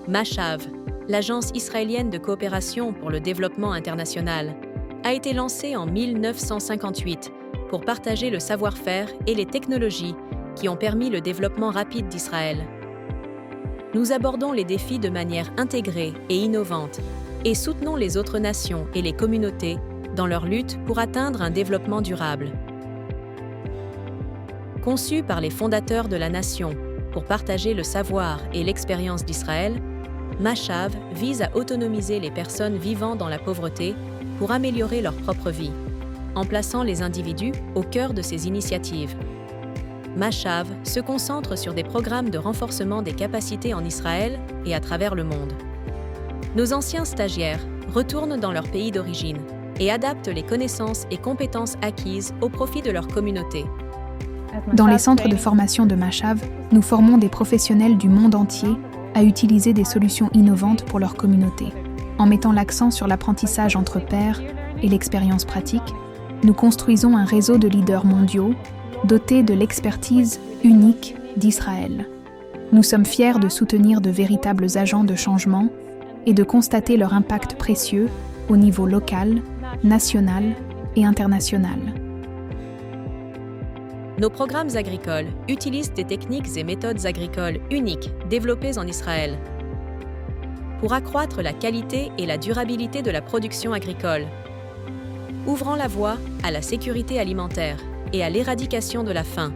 Mashav, l'agence israélienne de coopération pour le développement international, a été lancée en 1958 pour partager le savoir-faire et les technologies qui ont permis le développement rapide d'Israël. Nous abordons les défis de manière intégrée et innovante et soutenons les autres nations et les communautés dans leur lutte pour atteindre un développement durable. Conçu par les fondateurs de la nation pour partager le savoir et l'expérience d'Israël, Mashav vise à autonomiser les personnes vivant dans la pauvreté pour améliorer leur propre vie, en plaçant les individus au cœur de ces initiatives. Mashav se concentre sur des programmes de renforcement des capacités en Israël et à travers le monde. Nos anciens stagiaires retournent dans leur pays d'origine et adaptent les connaissances et compétences acquises au profit de leur communauté. Dans les centres de formation de Mashav, nous formons des professionnels du monde entier à utiliser des solutions innovantes pour leur communauté. En mettant l'accent sur l'apprentissage entre pairs et l'expérience pratique, nous construisons un réseau de leaders mondiaux dotés de l'expertise unique d'Israël. Nous sommes fiers de soutenir de véritables agents de changement et de constater leur impact précieux au niveau local, national et international. Nos programmes agricoles utilisent des techniques et méthodes agricoles uniques développées en Israël pour accroître la qualité et la durabilité de la production agricole, ouvrant la voie à la sécurité alimentaire et à l'éradication de la faim.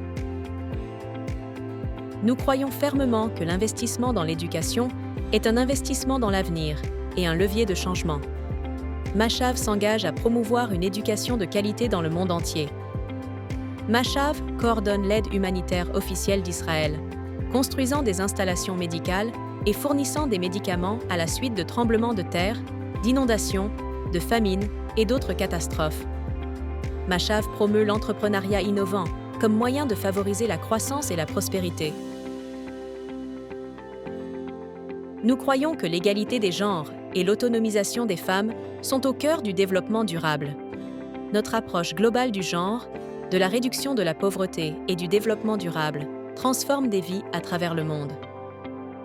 Nous croyons fermement que l'investissement dans l'éducation est un investissement dans l'avenir et un levier de changement. Mashav s'engage à promouvoir une éducation de qualité dans le monde entier. Mashav coordonne l'aide humanitaire officielle d'Israël, construisant des installations médicales et fournissant des médicaments à la suite de tremblements de terre, d'inondations, de famines et d'autres catastrophes. Mashav promeut l'entrepreneuriat innovant comme moyen de favoriser la croissance et la prospérité. Nous croyons que l'égalité des genres et l'autonomisation des femmes sont au cœur du développement durable. Notre approche globale du genre, de la réduction de la pauvreté et du développement durable transforme des vies à travers le monde.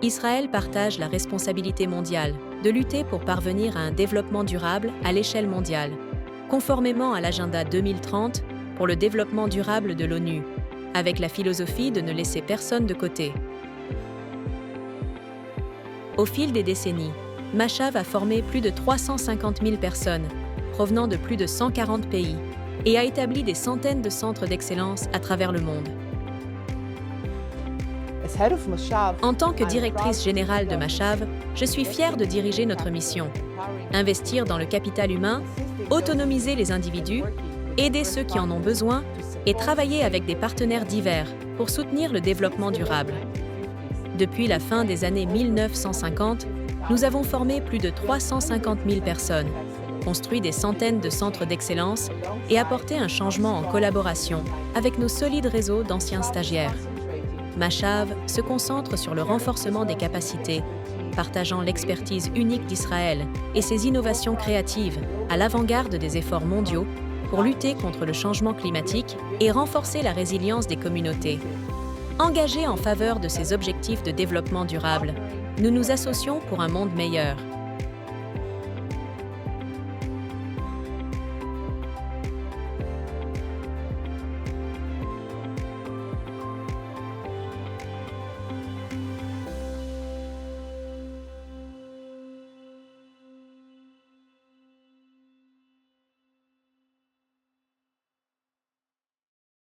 Israël partage la responsabilité mondiale de lutter pour parvenir à un développement durable à l'échelle mondiale, conformément à l'agenda 2030 pour le développement durable de l'ONU, avec la philosophie de ne laisser personne de côté. Au fil des décennies, Mashav a formé plus de 350 000 personnes, provenant de plus de 140 pays, et a établi des centaines de centres d'excellence à travers le monde. En tant que directrice générale de Mashav, je suis fière de diriger notre mission. Investir dans le capital humain, autonomiser les individus, aider ceux qui en ont besoin et travailler avec des partenaires divers pour soutenir le développement durable. Depuis la fin des années 1950, nous avons formé plus de 350 000 personnes, construit des centaines de centres d'excellence et apporté un changement en collaboration avec nos solides réseaux d'anciens stagiaires. Mashav se concentre sur le renforcement des capacités, partageant l'expertise unique d'Israël et ses innovations créatives à l'avant-garde des efforts mondiaux pour lutter contre le changement climatique et renforcer la résilience des communautés. Engagés en faveur de ces objectifs de développement durable, nous nous associons pour un monde meilleur.